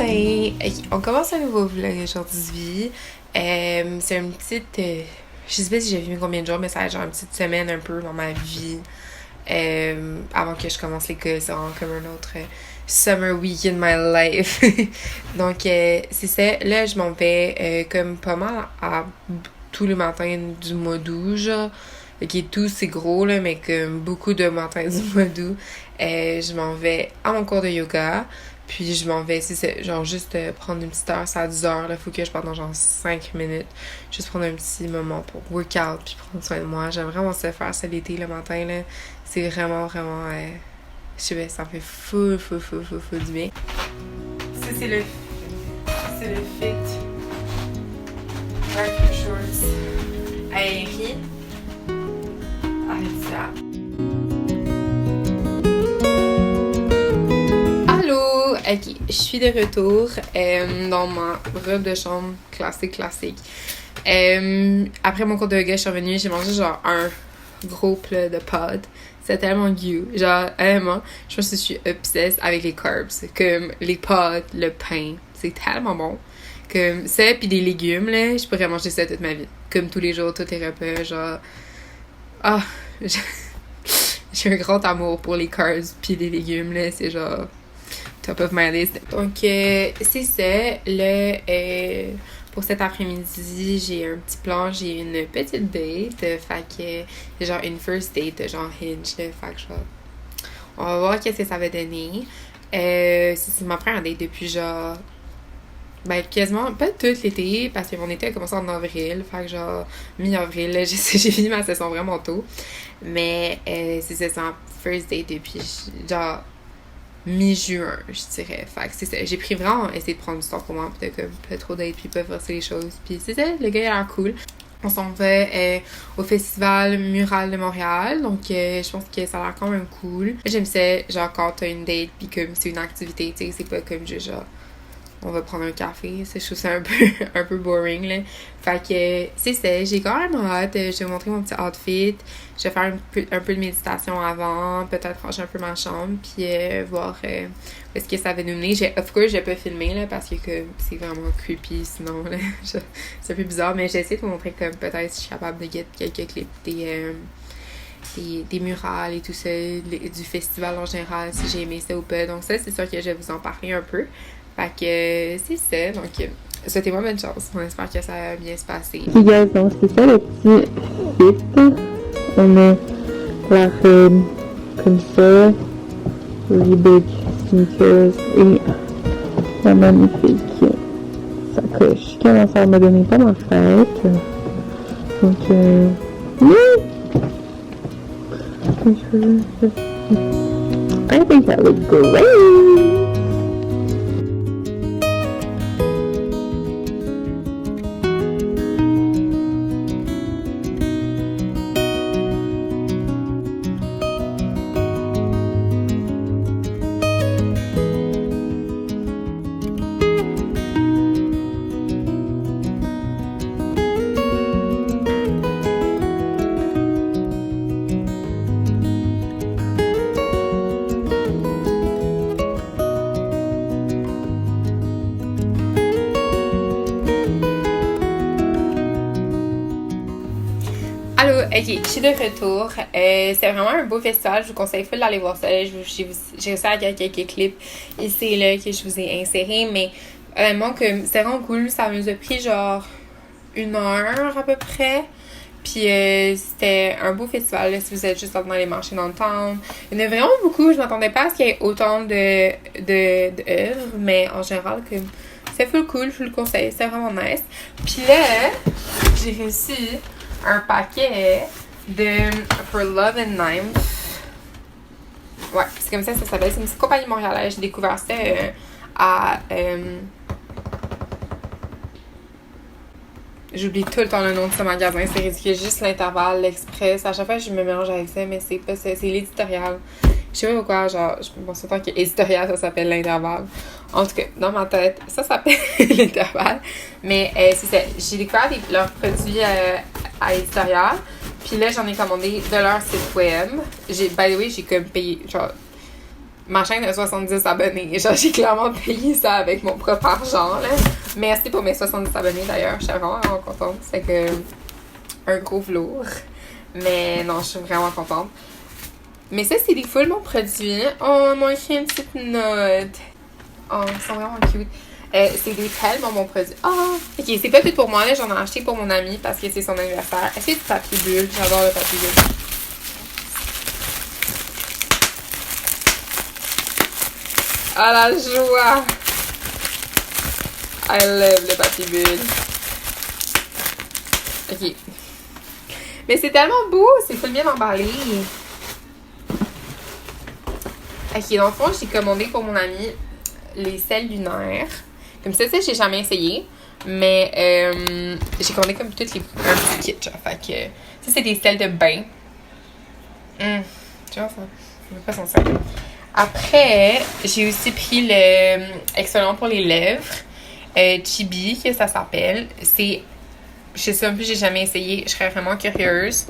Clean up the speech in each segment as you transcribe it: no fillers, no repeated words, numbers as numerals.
matin! Ok, on commence un nouveau vlog aujourd'hui. C'est une petite... je sais pas si j'ai vu combien de jours, mais ça va être genre une petite semaine un peu dans ma vie. Avant que je commence l'école, c'est vraiment comme un autre summer week in my life. Donc, c'est ça. Là, je m'en vais comme pas mal à tous les matins du mois d'août, genre. Ok, tout c'est gros, là, mais comme beaucoup de matins du mois d'août. Je m'en vais à mon cours de yoga. Puis je m'en vais, c'est genre juste prendre une petite heure, c'est à 10 heures, là, faut que je parte dans genre 5 minutes. Juste prendre un petit moment pour workout puis prendre soin de moi. J'aime vraiment ça faire ça l'été, le matin, là. C'est vraiment, je sais pas, ça me fait fou du bien. Ça, c'est le fit. Biker shorts. Aéri. Avec ça. Ok, je suis de retour dans ma robe de chambre classique. Après mon cours de yoga, je suis revenue, j'ai mangé genre un gros plat de pâtes. C'est tellement you. Genre, vraiment, je pense que je suis obsessed avec les carbs. Comme les pâtes, le pain. C'est tellement bon. Comme ça, puis des légumes, là, je pourrais manger ça toute ma vie. Comme tous les jours, tous les repas, genre... Ah, j'ai un grand amour pour les carbs puis les légumes, là. C'est genre... top of my list. Donc, c'est ça. Là, pour cet après-midi, j'ai un petit plan. J'ai une petite date. Fait que c'est genre une first date, genre Hinge. Fait que on va voir qu'est-ce que ça va donner. C'est ma première date depuis genre... Ben, quasiment, pas tout l'été, parce que mon été a commencé en avril. Fait que genre, mi-avril, là, j'ai fini ma session vraiment tôt. Mais c'est ça, first date depuis genre... mi-juin, je dirais. Fait que c'est ça. J'ai pris vraiment essayé de prendre du temps pour moi, peut-être comme pas trop d'être, puis pas forcer les choses. Puis c'est ça, le gars il a l'air cool. On s'en va au festival Mural de Montréal, donc je pense que ça a l'air quand même cool. J'aime ça, genre quand t'as une date, puis comme c'est une activité, tu sais, c'est pas comme juste genre on va prendre un café, je trouve ça un peu boring, là. Fait que, c'est ça, j'ai quand même hâte, je vais vous montrer mon petit outfit, je vais faire un peu de méditation avant, peut-être ranger un peu ma chambre, puis voir où est-ce que ça va nous mener. Of course, j'ai pas filmé, là, parce que c'est vraiment creepy, sinon, là, c'est un peu bizarre, mais j'ai essayé de vous montrer comme peut-être si je suis capable de get quelques clips des murales et tout ça, du festival en général, si j'ai aimé ça ou pas. Donc ça, c'est sûr que je vais vous en parler un peu. Fait que c'est ça, donc souhaitez-moi bonne chance. On espère que ça va bien se passer. Ok guys, donc c'est ça le petit fit. On met la robe comme ça, les big sneakers et la magnifique sacoche que ma soeur m'a donnée pour ma fête. Donc I think that looks great. Allô, ok, je suis de retour. C'était vraiment un beau festival. Je vous conseille full d'aller voir ça. J'ai réussi à faire quelques clips ici et là que je vous ai insérés. Mais honnêtement, c'était vraiment cool. Ça nous a pris genre 1 heure à peu près. Puis c'était un beau festival. Là, si vous êtes juste dans les marchés dans le town. Il y en a vraiment beaucoup. Je m'attendais pas à ce qu'il y ait autant d'œuvres. Mais en général, c'est full cool. Je vous le conseille. C'est vraiment nice. Puis là, j'ai reçu un paquet de For Love and Knife. Ouais, c'est comme ça s'appelle. C'est une petite compagnie montréalaise. J'ai découvert ça à... J'oublie tout le temps le nom de ce magasin. C'est ridicule. Juste l'Intervalle, l'Express. À chaque fois, je me mélange avec ça, mais c'est pas ça. C'est l'éditorial. Je sais pas pourquoi, genre, je pense tout le temps que éditorial, ça s'appelle l'Intervalle. En tout cas, dans ma tête, ça s'appelle l'Intervalle. Mais c'est ça. J'ai découvert leurs produits à éditorial. Puis là, j'en ai commandé de leur site web. By the way, j'ai comme payé, genre, ma chaîne a 70 abonnés. Genre, j'ai clairement payé ça avec mon propre argent, là. Merci pour mes 70 abonnés, d'ailleurs. Je suis vraiment contente. C'est que un gros velours. Mais non, je suis vraiment contente. Mais ça, c'est des full bons produits. Oh, on m'a écrit une petite note. Oh, ils sont vraiment cute. C'est des tellement bons produits. Oh, ok, c'est pas tout pour moi, là. J'en ai acheté pour mon ami parce que c'est son anniversaire. Est-ce que c'est du papier bulle? J'adore le papier bulle. Ah, la joie! I love le papier bulle. Ok. Mais c'est tellement beau! C'est full bien emballé. Ok, dans le fond, j'ai commandé pour mon ami les sels lunaires. Comme ça, j'ai jamais essayé. Mais j'ai commandé comme toutes les... un petit kit, genre. Fait que... Ça, c'est des sels de bain. Tu vois, ça veut pas son sel. Après, j'ai aussi pris le excellent pour les lèvres. Chibi, que ça s'appelle. C'est... Je sais un peu, j'ai jamais essayé. Je serais vraiment curieuse.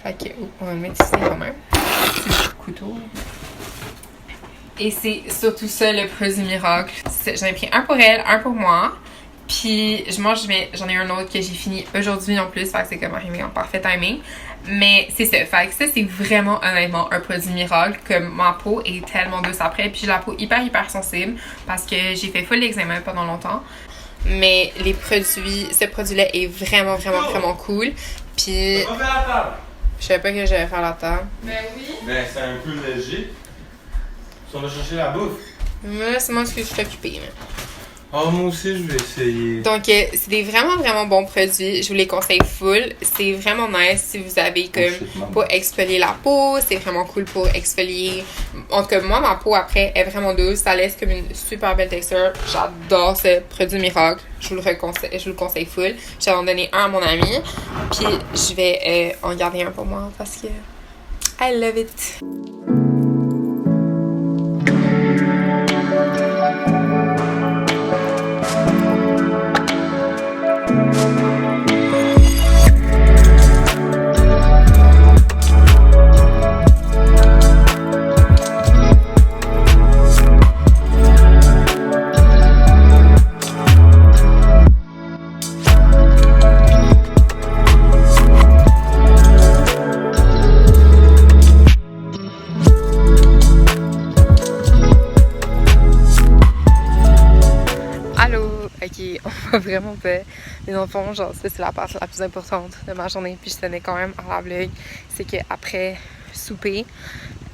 Fait que... on va le mettre ici quand même. C'est le couteau. Et c'est surtout ça le produit miracle. J'en ai pris un pour elle, un pour moi. Puis j'en ai un autre que j'ai fini aujourd'hui en plus. Fait que c'est comme arrivé en parfait timing. Mais c'est ça. Fait que ça, c'est vraiment honnêtement un produit miracle. Comme ma peau est tellement douce après. Puis j'ai la peau hyper sensible. Parce que j'ai fait full l'examen pendant longtemps. Mais les produits, ce produit-là est vraiment cool. Puis... On va faire la table. Je savais pas que j'allais faire la table. Ben oui. Ben c'est un peu léger. Si on va chercher la bouffe. Mais là, c'est moi ce que je suis occupée. Oh, moi aussi, je vais essayer. Donc, c'est des vraiment bons produits. Je vous les conseille full. C'est vraiment nice si vous avez comme pour exfolier la peau. C'est vraiment cool pour exfolier. En tout cas, moi, ma peau après est vraiment douce. Ça laisse comme une super belle texture. J'adore ce produit miracle. Je vous le conseille full. Je vais en donner un à mon ami. Puis, je vais en garder un pour moi parce que I love it. Vraiment pas. Mais dans le fond, genre, ça, c'est la partie la plus importante de ma journée. Puis je tenais quand même à la vlog. C'est qu'après souper,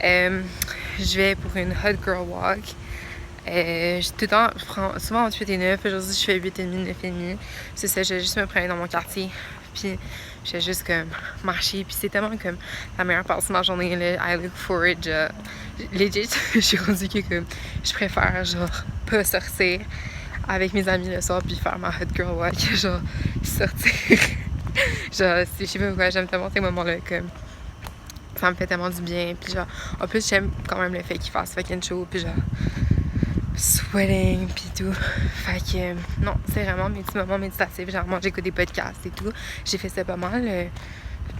je vais pour une hot girl walk. Tout le temps, je prends souvent entre 8 et 9. Aujourd'hui, je fais 8 et demi, 9 et demi. C'est ça, je vais juste me promener dans mon quartier. Puis je vais juste comme marcher. Puis c'est tellement comme la meilleure partie de ma journée. Là. I look forward. Legit, je suis rendue que comme je préfère genre pas sortir avec mes amis le soir puis faire ma hot girl walk, genre sortir. Genre, je sais pas pourquoi, j'aime tellement ces moments-là, comme ça me fait tellement du bien. Puis genre, en plus, j'aime quand même le fait qu'il fasse fucking chaud, puis genre sweating, puis tout. Fait que, non, c'est vraiment mes petits moments méditatifs. Genre, moi, j'écoute des podcasts et tout. J'ai fait ça pas mal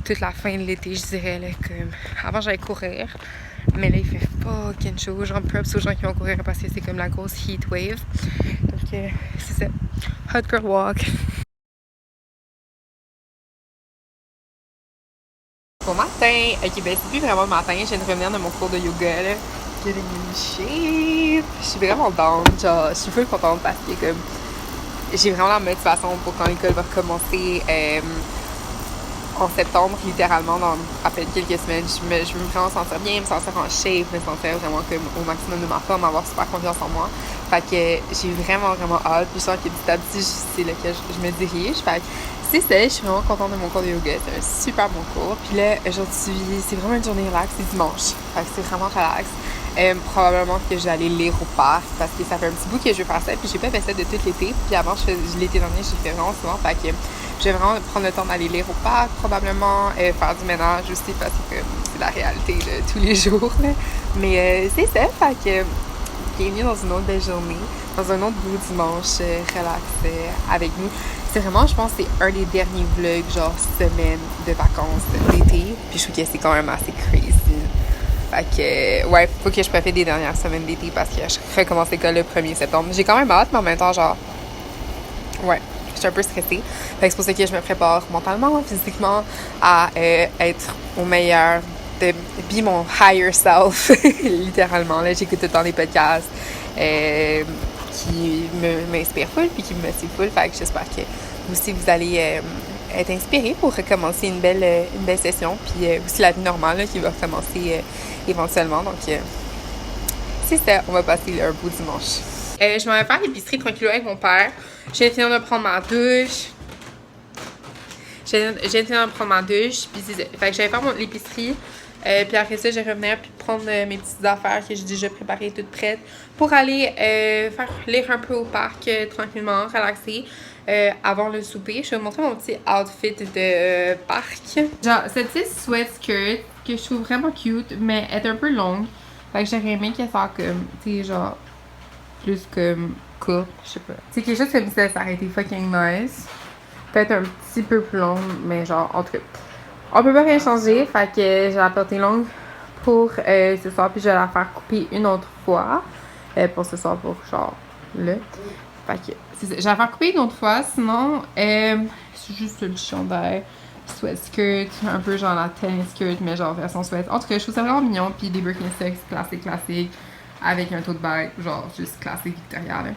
toute la fin de l'été, je dirais, là, comme avant, j'allais courir. Mais là, il fait fucking chaud. Genre, props aux gens qui vont courir parce que c'est comme la grosse heat wave. Donc, c'est ça. Hot girl walk. Bon matin! Ok, ben c'est plus vraiment le matin. Je viens de revenir de mon cours de yoga, là. Getting in shape. Je suis vraiment down. Genre, je suis full contente parce que, comme, j'ai vraiment la motivation pour quand l'école va recommencer. En septembre, littéralement, dans à peine quelques semaines, je veux vraiment me sentir bien, me sentir en shape, me sentir vraiment comme au maximum de ma forme, avoir super confiance en moi. Fait que j'ai vraiment hâte. Puis je sens que petit à petit, c'est là que je me dirige. Fait que c'est ça, je suis vraiment contente de mon cours de yoga. C'est un super bon cours. Puis là, aujourd'hui, c'est vraiment une journée relax, c'est dimanche. Fait que c'est vraiment relax. Probablement que je vais aller lire au parc parce que ça fait un petit bout que je veux faire ça. Puis j'ai pas fait ça de tout l'été. Puis avant, l'été dernier, j'ai fait vraiment souvent. Fait que je vais vraiment prendre le temps d'aller lire au parc, probablement faire du ménage aussi parce que c'est la réalité là, tous les jours. Là. Mais c'est ça. Fait que bienvenue dans une autre belle journée, dans un autre beau dimanche relax avec nous. C'est vraiment, je pense, c'est un des derniers vlogs, genre semaine de vacances d'été. Puis je trouve que c'est quand même assez crazy. Fait que, ouais, faut que je profite des dernières semaines d'été parce que je recommence l'école le 1er septembre. J'ai quand même hâte, mais en même temps, genre, ouais, je suis un peu stressée. Fait que c'est pour ça que je me prépare mentalement, physiquement, à être au meilleur, de be mon higher self, littéralement. Là, j'écoute tout le temps des podcasts qui m'inspirent full puis qui me motivent full. Fait que j'espère que vous aussi, vous allez être inspirés pour recommencer une belle session. Puis aussi la vie normale là, qui va commencer éventuellement. Donc, c'est ça, on va passer un beau dimanche. Je m'en vais faire l'épicerie tranquillement avec mon père. J'ai fini de prendre ma douche. J'ai fini de prendre ma douche. Puis c'est ça. Fait que j'allais faire l'épicerie. Puis après ça, je vais revenir puis prendre mes petites affaires que j'ai déjà préparées toutes prêtes pour aller faire lire un peu au parc tranquillement, relaxer avant le souper. Je vais vous montrer mon petit outfit de parc. Genre, cette petite sweat skirt que je trouve vraiment cute, mais elle est un peu longue. Fait que j'aurais aimé qu'elle soit comme, tu sais, genre, plus comme courte, je sais pas. C'est quelque chose comme ça aurait été fucking nice. Peut-être un petit peu plus long, mais genre, en tout cas. On peut pas rien changer, fait que j'ai la portée longue pour ce soir, puis je vais la faire couper une autre fois pour ce soir, pour genre là. Fait que c'est ça, je vais la faire couper une autre fois, sinon c'est juste une chandail, sweat skirt, un peu genre la tennis skirt, mais genre version sweat. En tout cas, je trouve ça vraiment mignon, puis des Birkenstocks classiques, avec un tote bag, genre juste classique Victoria là.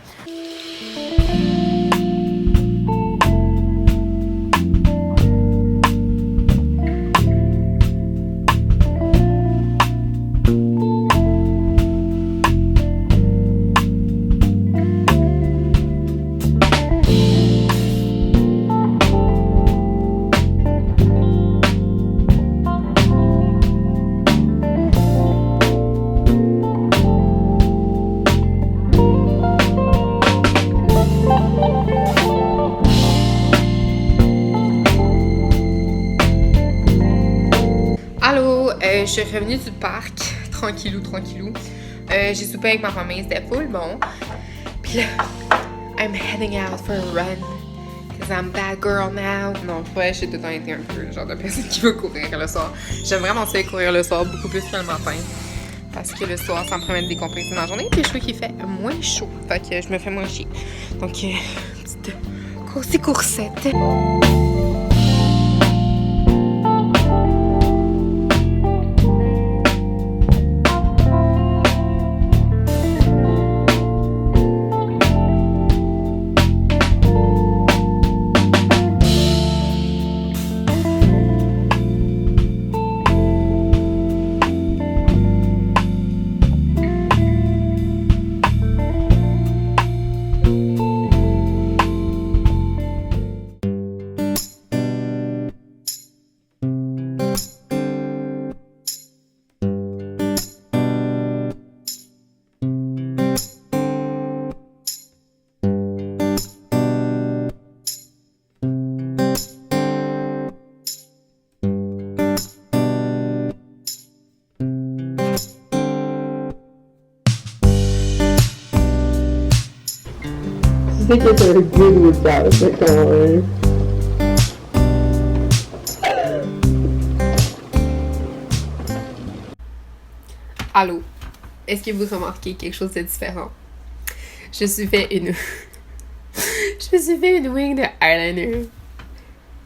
Je suis revenue du parc, tranquillou. J'ai soupé avec ma famille, c'était full bon. Puis là, I'm heading out for a run. Cause I'm that girl now. Non, ouais, j'ai tout le temps été un peu le genre de personne qui veut courir le soir. J'aime vraiment ça courir le soir, beaucoup plus que le matin. Parce que le soir, ça me permet de décompresser ma journée. Puis je trouve qu'il fait moins chaud. Fait que je me fais moins chier. Donc, petite coursette. I think if they're good with that, but don't worry. Allô, est-ce que vous remarquez quelque chose de différent? Je me suis fait une wing de eyeliner.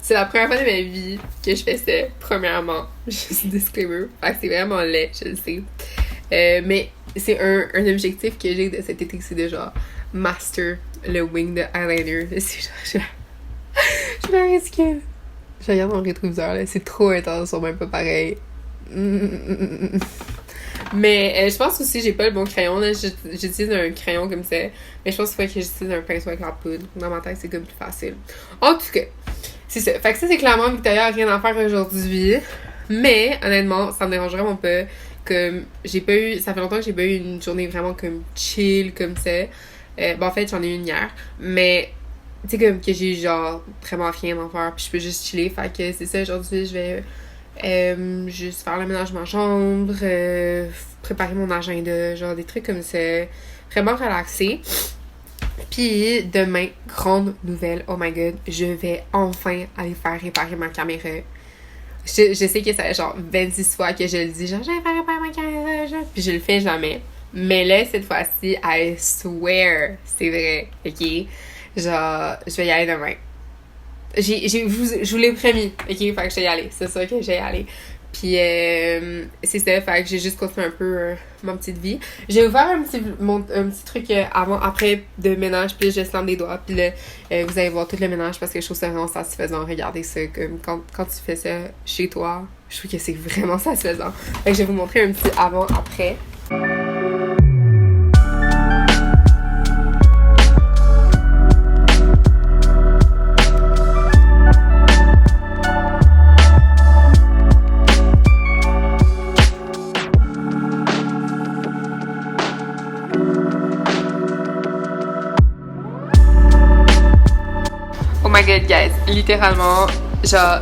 C'est la première fois de ma vie que je fais ça, premièrement. Juste disclaimer. Fait que c'est vraiment laid, je le sais. Mais c'est un objectif que j'ai de cet été, c'est de genre master le wing de eyeliner. C'est genre, je risque. Je regarde mon rétroviseur, là. C'est trop intense, c'est même pas pareil. Mais je pense aussi j'ai pas le bon crayon là. J'utilise un crayon comme ça, mais je pense qu'il faut que j'utilise un pinceau avec la poudre. Dans ma tête c'est comme plus facile. En tout cas, c'est ça. Fait que ça c'est clairement Victoria a rien à faire aujourd'hui. Mais honnêtement ça me dérange vraiment pas. Comme j'ai pas eu, ça fait longtemps que j'ai pas eu une journée vraiment comme chill comme ça. En fait j'en ai eu une hier, mais tu sais comme que j'ai genre vraiment rien à faire puis je peux juste chiller. Fait que c'est ça, aujourd'hui je vais juste faire le ménage de ma chambre, préparer mon agenda, genre des trucs comme ça, vraiment relaxer. Puis demain, grande nouvelle, oh my god, je vais enfin aller faire réparer ma caméra. Je sais que ça fait genre 26 fois que je le dis, genre je vais faire réparer ma caméra, voyage, puis je le fais jamais. Mais là, cette fois-ci, I swear, c'est vrai, ok? Genre, je vais y aller demain. Je vous l'ai promis, ok? Fait que je vais y aller, c'est sûr que je vais y aller. Puis c'est ça, fait que j'ai juste continué un peu ma petite vie. J'ai ouvert un petit truc après de ménage, puis je slam des doigts, puis là, vous allez voir tout le ménage parce que je trouve ça vraiment satisfaisant. Regardez ça, comme quand tu fais ça chez toi, je trouve que c'est vraiment satisfaisant. Fait que je vais vous montrer un petit avant-après. Oh my god, guys, littéralement, genre,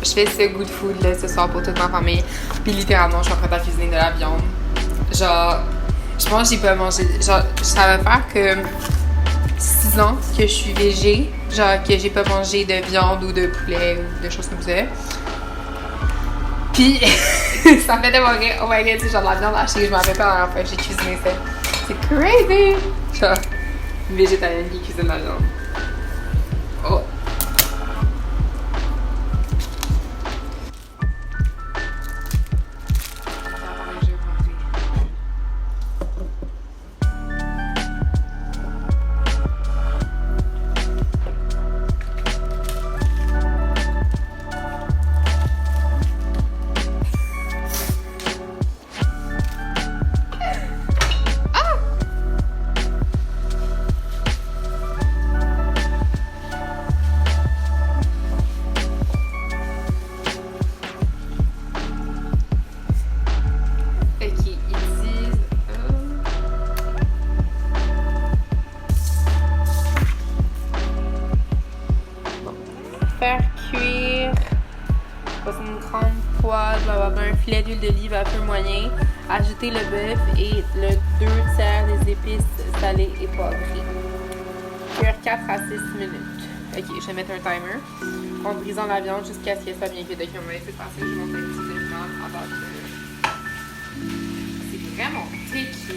je fais ce good food là ce soir pour toute ma famille, puis littéralement, je suis en train de cuisiner de la viande. Genre, je pense que j'ai pas mangé, genre, ça va faire que 6 ans que je suis végé, genre que j'ai pas mangé de viande ou de poulet ou de choses comme ça. Puis, ça me fait tellement rire. Oh my god, c'est genre de la viande hachée, je m'en rappelle pas la dernière fois que j'ai cuisiné ça. C'est crazy! Genre, une végétarienne qui cuisine de la viande. Oh! Faire cuire dans une grande poêle, un filet d'huile d'olive à feu moyen, ajouter le bœuf et le 2 tiers des épices salées et poivrées. Cuire 4 à 6 minutes. Ok, je vais mettre un timer en brisant la viande jusqu'à ce qu'elle soit bien cuite. Ok, on va laisser passer, je vais monter un petit élément à base de... C'est vraiment tricky.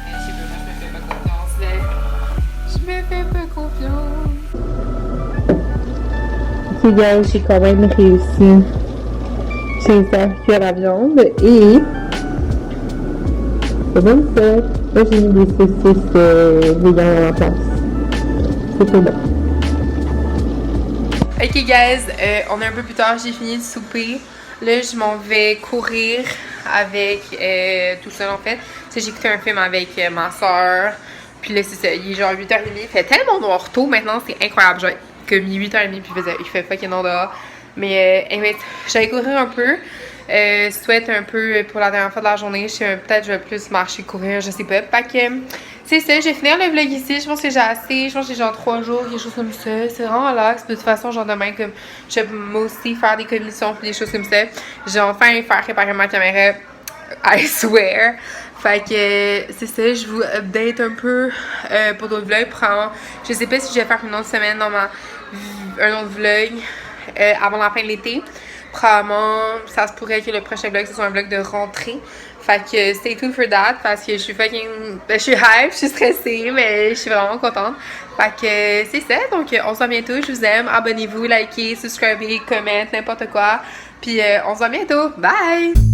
Je sais pas, je me fais pas confiance là. Je me fais pas confiance. Les gars, j'ai quand même réussi. J'ai fait cuire la viande et c'est même ça. Là, j'ai mis des saucisses véganes à la place. C'était bon. Ok guys, on est un peu plus tard, j'ai fini de souper. Là, je m'en vais courir avec tout seul en fait. Tu sais, j'ai écouté un film avec ma soeur. Puis là, c'est ça, il est genre 8h30. Il fait tellement noir tôt maintenant, c'est incroyable. Genre, comme il est 8h30 puis il fait fucking noir dehors. Mais anyway, j'allais courir un peu. Souhaite un peu pour la dernière fois de la journée. Peut-être je vais plus marcher, courir, je sais pas. Fait que, c'est ça, je vais finir le vlog ici. Je pense que j'ai assez. Je pense que j'ai genre 3 jours, quelque chose comme ça. C'est vraiment relax. De toute façon, genre demain, comme je vais moi aussi faire des commissions puis des choses comme ça. J'ai enfin faire réparer ma caméra. I swear. Fait que c'est ça, je vous update un peu pour d'autres vlogs. Je sais pas si je vais faire une autre semaine dans un autre vlog avant la fin de l'été. Probablement, ça se pourrait que le prochain vlog, ce soit un vlog de rentrée. Fait que stay tuned for that parce que je suis fucking... je suis hype, je suis stressée, mais je suis vraiment contente. Fait que c'est ça, donc on se voit bientôt, je vous aime. Abonnez-vous, likez, subscribez, commentez, n'importe quoi. Puis on se voit bientôt, bye!